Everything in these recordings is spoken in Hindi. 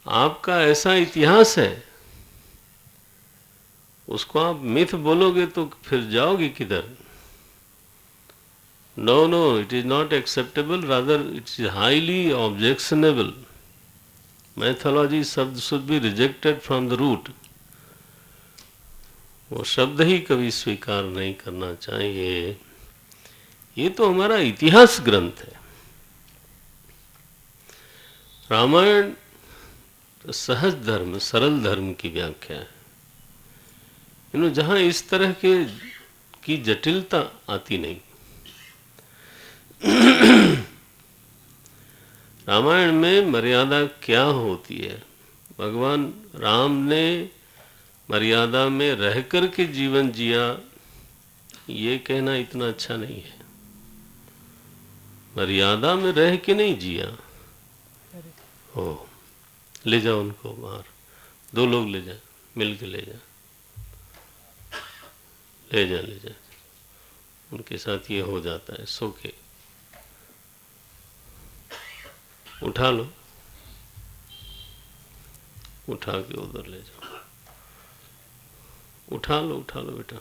आपका ऐसा इतिहास है, उसको आप मिथ बोलोगे तो फिर जाओगे किधर? No no, it is not acceptable, rather it is highly objectionable. Mythology शब्द should be rejected from the root. वो शब्द ही कभी स्वीकार नहीं करना चाहिए. ये तो हमारा इतिहास ग्रंथ है. रामायण सहज धर्म, सरल धर्म की व्याख्या है. जहां इस तरह के की जटिलता आती नहीं. रामायण में मर्यादा क्या होती है? भगवान राम ने मर्यादा में रह कर के जीवन जिया, ये कहना इतना अच्छा नहीं है. मर्यादा में रह के नहीं जिया. हो, ले जाओ उनको बाहर. 2 लोग ले जाए, मिल के ले जाए, ले जाए, ले जाए. उनके साथ ये हो जाता है. सो के उठा लो, उठा के उधर ले जाओ. उठा लो बेटा.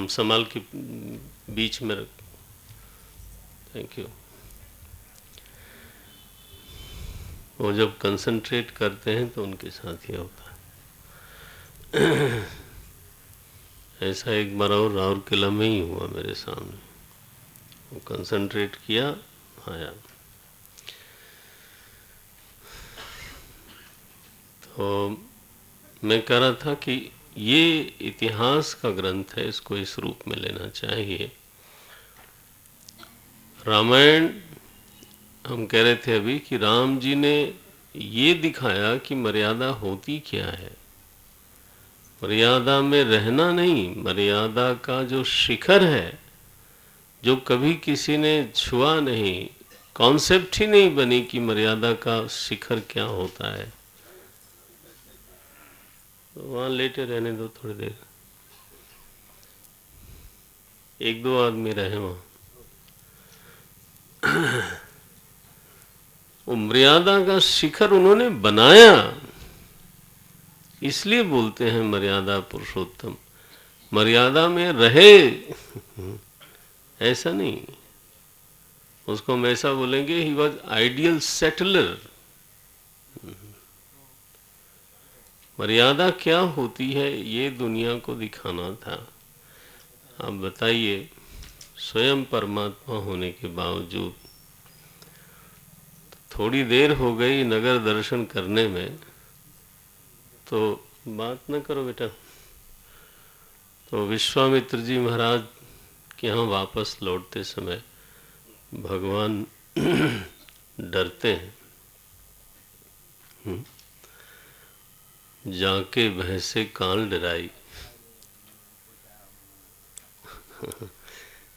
संभाल के बीच में रख. Thank you. वो जब कंसंट्रेट करते हैं तो उनके साथ ये होता है. ऐसा एक बार और राउरकेला में ही हुआ मेरे सामने. वो कंसंट्रेट किया, आया. तो मैं कह रहा था कि ये इतिहास का ग्रंथ है, इसको इस रूप में लेना चाहिए. रामायण, हम कह रहे थे अभी कि राम जी ने ये दिखाया कि मर्यादा होती क्या है. मर्यादा में रहना नहीं, मर्यादा का जो शिखर है, जो कभी किसी ने छुआ नहीं, कॉन्सेप्ट ही नहीं बनी कि मर्यादा का शिखर क्या होता है. तो वहां लेटे रहने दो थोड़ी देर. 1-2 आदमी रहे वहां. वो मर्यादा का शिखर उन्होंने बनाया, इसलिए बोलते हैं मर्यादा पुरुषोत्तम. मर्यादा में रहे ऐसा नहीं. उसको हम ऐसा बोलेंगे, ही वॉज आइडियल सेटलर. मर्यादा क्या होती है ये दुनिया को दिखाना था. आप बताइए, स्वयं परमात्मा होने के बावजूद थोड़ी देर हो गई नगर दर्शन करने में, तो बात न करो बेटा. तो विश्वामित्र जी महाराज के यहाँ वापस लौटते समय भगवान डरते हैं. जाके भैंसे कान डराई.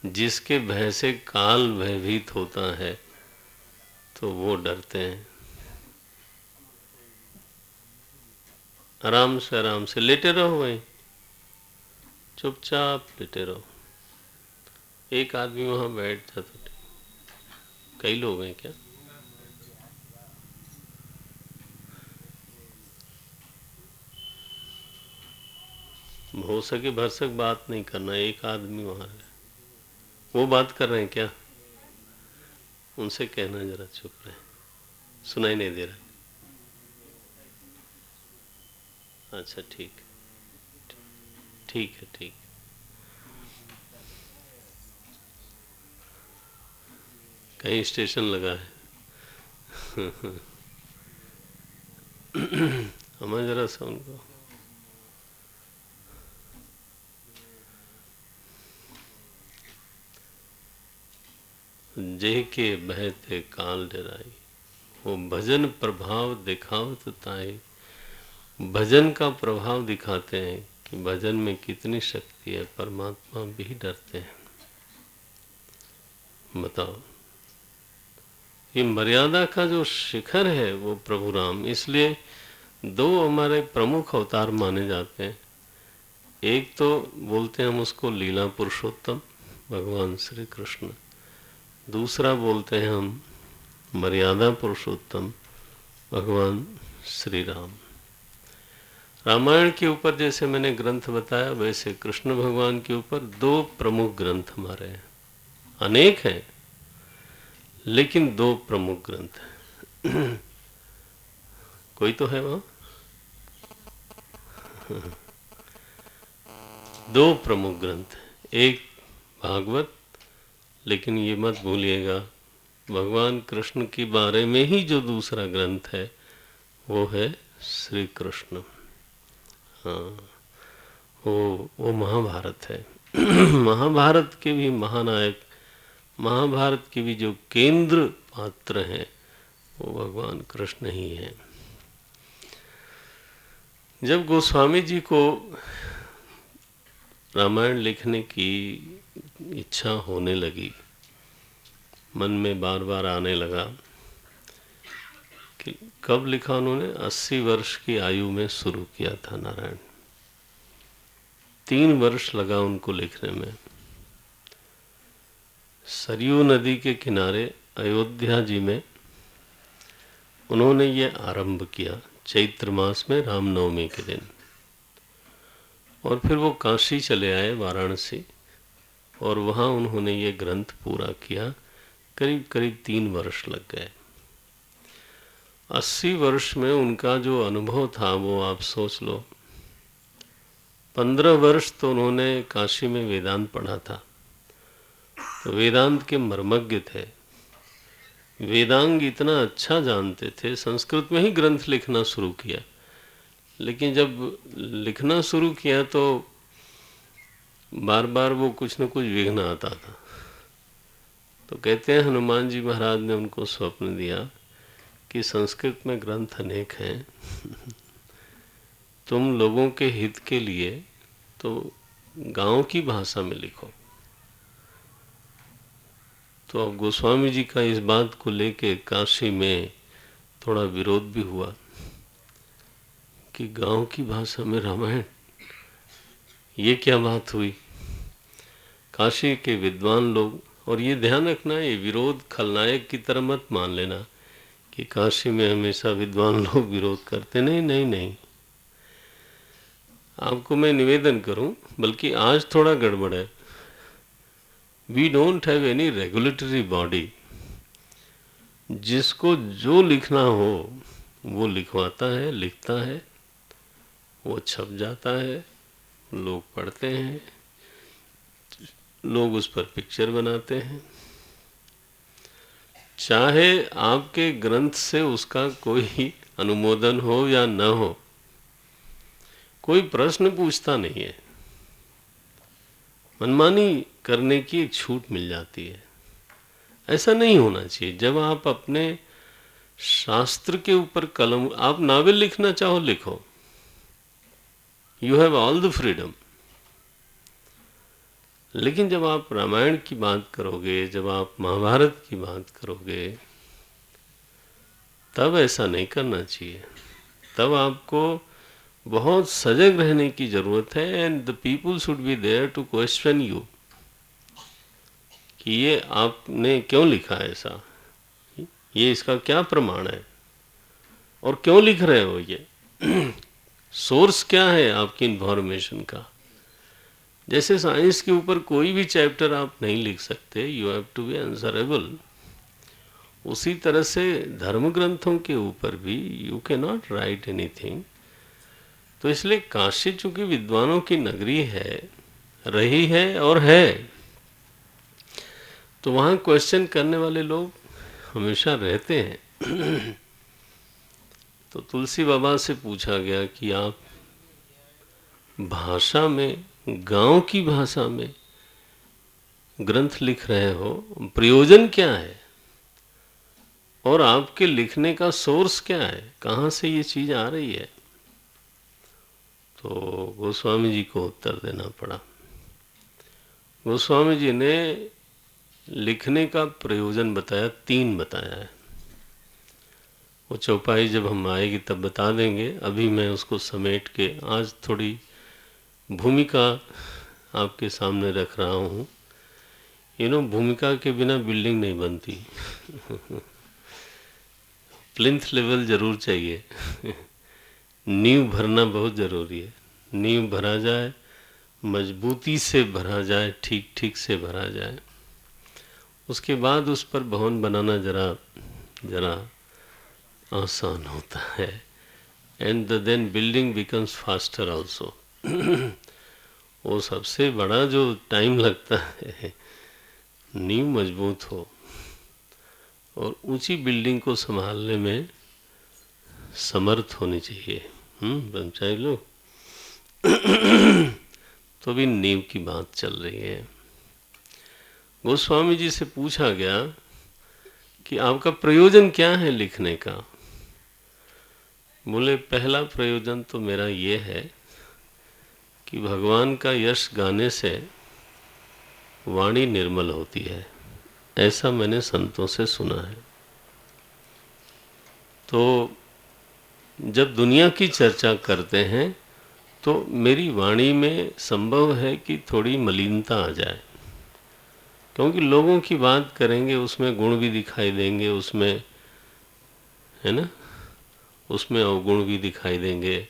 जिसके भैंसे काल भयभीत होता है तो वो डरते हैं. आराम से लेटे रहो वहीं, चुपचाप लेटे रहो. एक आदमी वहां बैठ जाता. कई लोग हैं क्या? हो सके भरसक बात नहीं करना. एक आदमी वहां है, वो बात कर रहे हैं क्या? उनसे कहना जरा चुप रहे, सुनाई नहीं दे रहा. अच्छा ठीक, ठीक है, ठीक. कहीं स्टेशन लगा है. हमें जरा सा उनको. जे के बहते काल डराई, वो भजन प्रभाव दिखावत ताई. भजन का प्रभाव दिखाते हैं कि भजन में कितनी शक्ति है. परमात्मा भी डरते हैं. बताओ, ये मर्यादा का जो शिखर है वो प्रभु राम. इसलिए 2 हमारे प्रमुख अवतार माने जाते हैं. एक तो बोलते हैं हम उसको लीला पुरुषोत्तम, भगवान श्री कृष्ण. दूसरा बोलते हैं हम मर्यादा पुरुषोत्तम, भगवान श्री राम। रामायण के ऊपर जैसे मैंने ग्रंथ बताया, वैसे कृष्ण भगवान के ऊपर 2 प्रमुख ग्रंथ हमारे हैं। अनेक हैं लेकिन 2 प्रमुख ग्रंथ हैं। कोई तो है वहाँ। 2 प्रमुख ग्रंथ, एक भागवत, लेकिन ये मत भूलिएगा भगवान कृष्ण के बारे में ही जो दूसरा ग्रंथ है वो है श्री कृष्ण। हाँ, वो महाभारत है। महाभारत के भी महानायक, महाभारत के भी जो केंद्र पात्र हैं वो भगवान कृष्ण ही हैं। जब गोस्वामी जी को रामायण लिखने की इच्छा होने लगी, मन में बार बार आने लगा कि कब लिखा उन्होंने, 80 वर्ष की आयु में शुरू किया था नारायण। 3 वर्ष लगा उनको लिखने में। सरयू नदी के किनारे अयोध्या जी में उन्होंने ये आरंभ किया चैत्र मास में रामनवमी के दिन, और फिर वो काशी चले आए, वाराणसी, और वहाँ उन्होंने ये ग्रंथ पूरा किया। करीब करीब 3 वर्ष लग गए। 80 वर्ष में उनका जो अनुभव था वो आप सोच लो। 15 वर्ष तो उन्होंने काशी में वेदांत पढ़ा था, तो वेदांत के मर्मज्ञ थे, वेदांग इतना अच्छा जानते थे, संस्कृत में ही ग्रंथ लिखना शुरू किया। लेकिन जब लिखना शुरू किया तो बार बार वो कुछ न कुछ विघ्न आता था। तो कहते हैं हनुमान जी महाराज ने उनको स्वप्न दिया कि संस्कृत में ग्रंथ अनेक हैं, तुम लोगों के हित के लिए तो गांव की भाषा में लिखो। तो अब गोस्वामी जी का इस बात को लेके काशी में थोड़ा विरोध भी हुआ कि गांव की भाषा में रामायण, ये क्या बात हुई। काशी के विद्वान लोग, और ये ध्यान रखना, ये विरोध खलनायक की तरह मत मान लेना कि काशी में हमेशा विद्वान लोग विरोध करते, नहीं नहीं नहीं। आपको मैं निवेदन करूं, बल्कि आज थोड़ा गड़बड़ है। We don't have any regulatory body. जिसको जो लिखना हो वो लिखवाता है, लिखता है, वो छप जाता है, लोग पढ़ते हैं, लोग उस पर पिक्चर बनाते हैं। चाहे आपके ग्रंथ से उसका कोई अनुमोदन हो या न हो, कोई प्रश्न पूछता नहीं है। मनमानी करने की एक छूट मिल जाती है। ऐसा नहीं होना चाहिए। जब आप अपने शास्त्र के ऊपर कलम, आप नावल लिखना चाहो लिखो, you have all the freedom. लेकिन जब आप रामायण की बात करोगे, जब आप महाभारत की बात करोगे, तब ऐसा नहीं करना चाहिए। तब आपको बहुत सजग रहने की जरूरत है, and the people should be there to question you कि ये आपने क्यों लिखा है ऐसा, ये इसका क्या प्रमाण है, और क्यों लिख रहे हो, ये सोर्स क्या है आपकी इन्फॉर्मेशन का। जैसे साइंस के ऊपर कोई भी चैप्टर आप नहीं लिख सकते, you have to be answerable, उसी तरह से धर्म ग्रंथों के ऊपर भी you can not write anything. तो इसलिए काशी चूंकि विद्वानों की नगरी है, रही है और है, तो वहाँ क्वेश्चन करने वाले लोग हमेशा रहते हैं। तो तुलसी बाबा से पूछा गया कि आप भाषा में, गांव की भाषा में ग्रंथ लिख रहे हो, प्रयोजन क्या है, और आपके लिखने का सोर्स क्या है, कहाँ से ये चीज़ आ रही है। तो गोस्वामी जी को उत्तर देना पड़ा। गोस्वामी जी ने लिखने का प्रयोजन बताया, 3 बताया है। वो चौपाई जब हम आएगी तब बता देंगे, अभी मैं उसको समेट के आज थोड़ी भूमिका आपके सामने रख रहा हूँ। भूमिका के बिना बिल्डिंग नहीं बनती। प्लिंथ लेवल जरूर चाहिए। नींव भरना बहुत ज़रूरी है। नींव भरा जाए, मजबूती से भरा जाए, ठीक ठीक से भरा जाए, उसके बाद उस पर भवन बनाना जरा आसान होता है। And then building becomes faster also. वो सबसे बड़ा जो टाइम लगता है, नींव मजबूत हो और ऊंची बिल्डिंग को संभालने में समर्थ होनी चाहिए। ब्रह्मचारी लोग। तो भी नींव की बात चल रही है। गोस्वामी जी से पूछा गया कि आपका प्रयोजन क्या है लिखने का। बोले पहला प्रयोजन तो मेरा ये है कि भगवान का यश गाने से वाणी निर्मल होती है, ऐसा मैंने संतों से सुना है। तो जब दुनिया की चर्चा करते हैं तो मेरी वाणी में संभव है कि थोड़ी मलिनता आ जाए, क्योंकि लोगों की बात करेंगे उसमें गुण भी दिखाई देंगे, उसमें है ना, उसमें अवगुण भी दिखाई देंगे,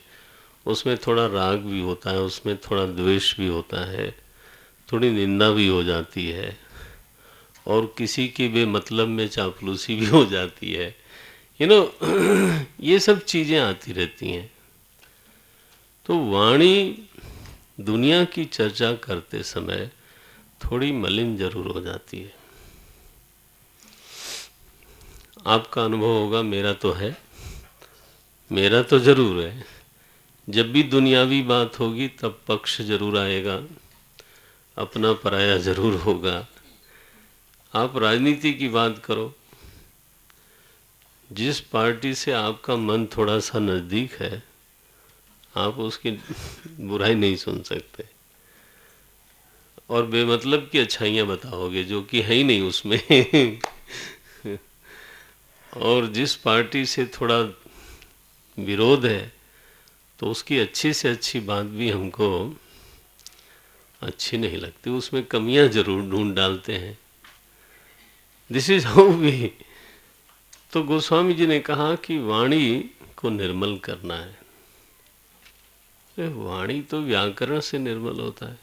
उसमें थोड़ा राग भी होता है, उसमें थोड़ा द्वेष भी होता है, थोड़ी निंदा भी हो जाती है, और किसी की बेमतलब में चापलूसी भी हो जाती है। ये सब चीज़ें आती रहती हैं। तो वाणी दुनिया की चर्चा करते समय थोड़ी मलिन जरूर हो जाती है। आपका अनुभव होगा, मेरा तो है, मेरा तो जरूर है। जब भी दुनियावी बात होगी तब पक्ष जरूर आएगा, अपना पराया जरूर होगा। आप राजनीति की बात करो, जिस पार्टी से आपका मन थोड़ा सा नज़दीक है, आप उसकी बुराई नहीं सुन सकते, और बेमतलब की अच्छाइयाँ बताओगे जो कि है ही नहीं उसमें। और जिस पार्टी से थोड़ा विरोध है तो उसकी अच्छी से अच्छी बात भी हमको अच्छी नहीं लगती, उसमें कमियां जरूर ढूंढ डालते हैं। This is how we. तो गोस्वामी जी ने कहा कि वाणी को निर्मल करना है। वाणी तो व्याकरण से निर्मल होता है।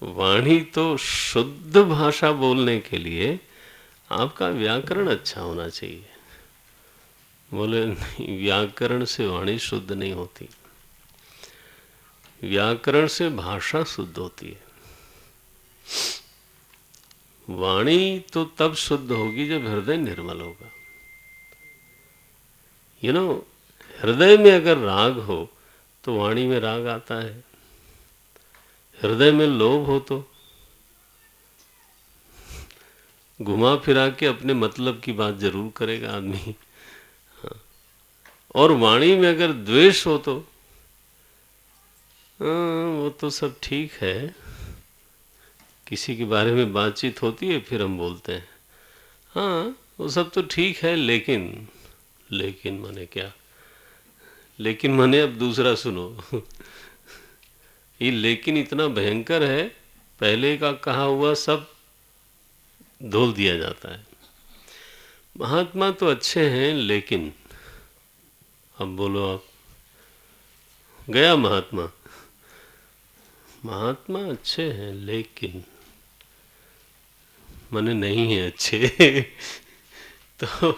वाणी तो शुद्ध भाषा बोलने के लिए आपका व्याकरण अच्छा होना चाहिए। बोले नहीं, व्याकरण से वाणी शुद्ध नहीं होती, व्याकरण से भाषा शुद्ध होती है। वाणी तो तब शुद्ध होगी जब हृदय निर्मल होगा। हृदय में अगर राग हो तो वाणी में राग आता है, हृदय में लोभ हो तो घुमा फिरा के अपने मतलब की बात जरूर करेगा आदमी। हाँ। और वाणी में अगर द्वेष हो तो वो तो सब ठीक है, किसी के बारे में बातचीत होती है फिर हम बोलते हैं हाँ वो सब तो ठीक है, लेकिन माने क्या, लेकिन माने अब दूसरा सुनो। ये लेकिन इतना भयंकर है, पहले का कहा हुआ सब धोल दिया जाता है। महात्मा तो अच्छे हैं, लेकिन अब बोलो आप, गया महात्मा। महात्मा अच्छे हैं लेकिन माने नहीं है अच्छे। तो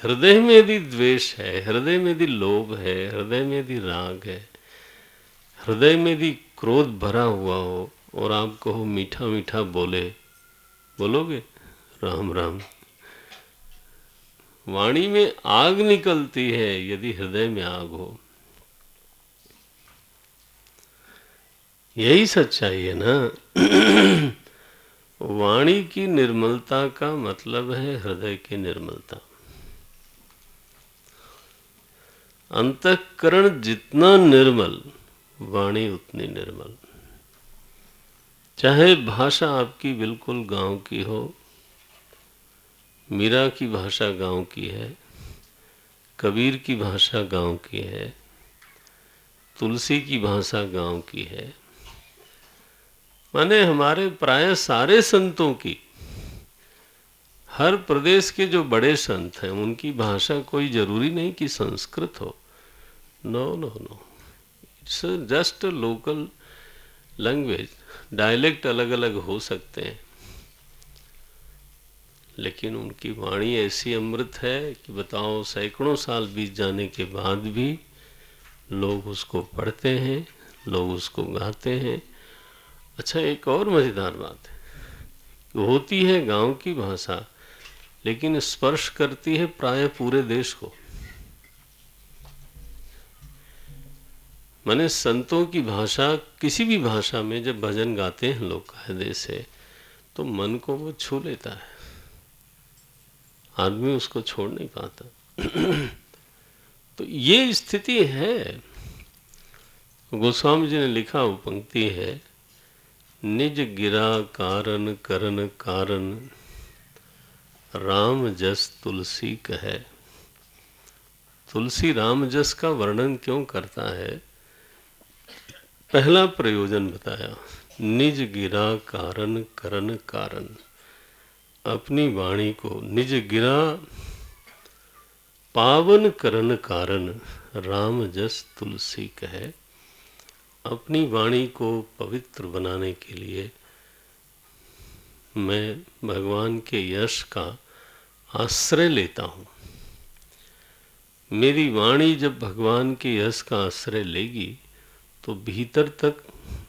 हृदय में यदि द्वेष है, हृदय में यदि लोभ है, हृदय में यदि राग है, हृदय में यदि क्रोध भरा हुआ हो और आप कहो मीठा मीठा बोलोगे राम राम। वाणी में आग निकलती है यदि हृदय में आग हो। यही सच्चाई है ना। वाणी की निर्मलता का मतलब है हृदय की निर्मलता। अंतःकरण जितना निर्मल, वाणी उतनी निर्मल। चाहे भाषा आपकी बिल्कुल गांव की हो, मीरा की भाषा गांव की है, कबीर की भाषा गांव की है, तुलसी की भाषा गांव की है, माने हमारे प्राय सारे संतों की, हर प्रदेश के जो बड़े संत हैं उनकी भाषा कोई जरूरी नहीं कि संस्कृत हो। No no no, it's just local language. Dialect अलग अलग हो सकते हैं, लेकिन उनकी वाणी ऐसी अमृत है कि बताओ, सैकड़ों साल बीत जाने के बाद भी लोग उसको पढ़ते हैं, लोग उसको गाते हैं। अच्छा, एक और मज़ेदार बात है, होती है गांव की भाषा, लेकिन स्पर्श करती है प्राय पूरे देश को। माने संतों की भाषा, किसी भी भाषा में जब भजन गाते हैं लोग कायदे से, तो मन को वो छू लेता है, आदमी उसको छोड़ नहीं पाता। तो ये स्थिति है। गोस्वामी जी ने लिखा, वो पंक्ति है, निज गिरा कारण करन कारण, राम जस तुलसी कहे। तुलसी राम जस का वर्णन क्यों करता है? पहला प्रयोजन बताया, निज गिरा कारण करन कारण। अपनी वाणी को निज गिरा पावन करन कारण, राम जस तुलसी कहे। अपनी वाणी को पवित्र बनाने के लिए मैं भगवान के यश का आश्रय लेता हूँ। मेरी वाणी जब भगवान के यश का आश्रय लेगी तो भीतर तक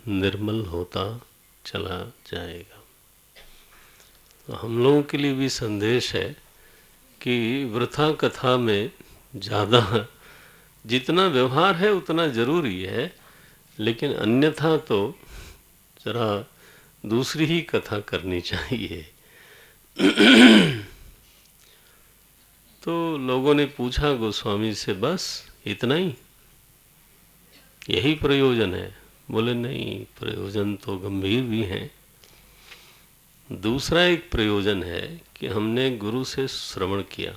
निर्मल होता चला जाएगा। तो हम लोगों के लिए भी संदेश है कि वृथा कथा में ज़्यादा, जितना व्यवहार है उतना ज़रूरी है, लेकिन अन्यथा तो जरा दूसरी ही कथा करनी चाहिए। तो लोगों ने पूछा गोस्वामी से, बस इतना ही, यही प्रयोजन है? बोले नहीं, प्रयोजन तो गंभीर भी हैं। दूसरा एक प्रयोजन है कि हमने गुरु से श्रवण किया,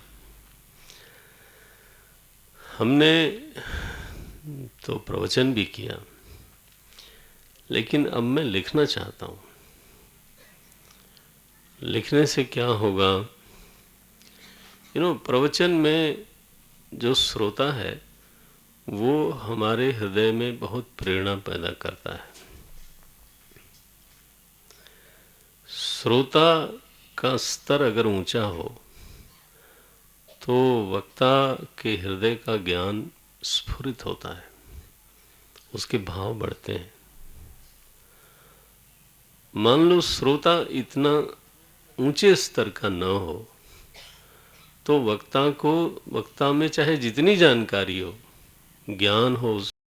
हमने तो प्रवचन भी किया, लेकिन अब मैं लिखना चाहता हूँ। लिखने से क्या होगा? प्रवचन में जो श्रोता है वो हमारे हृदय में बहुत प्रेरणा पैदा करता है। श्रोता का स्तर अगर ऊंचा हो तो वक्ता के हृदय का ज्ञान स्फुरित होता है, उसके भाव बढ़ते हैं। मान लो श्रोता इतना ऊंचे स्तर का न हो तो वक्ता में चाहे जितनी जानकारी हो, ज्ञान हो,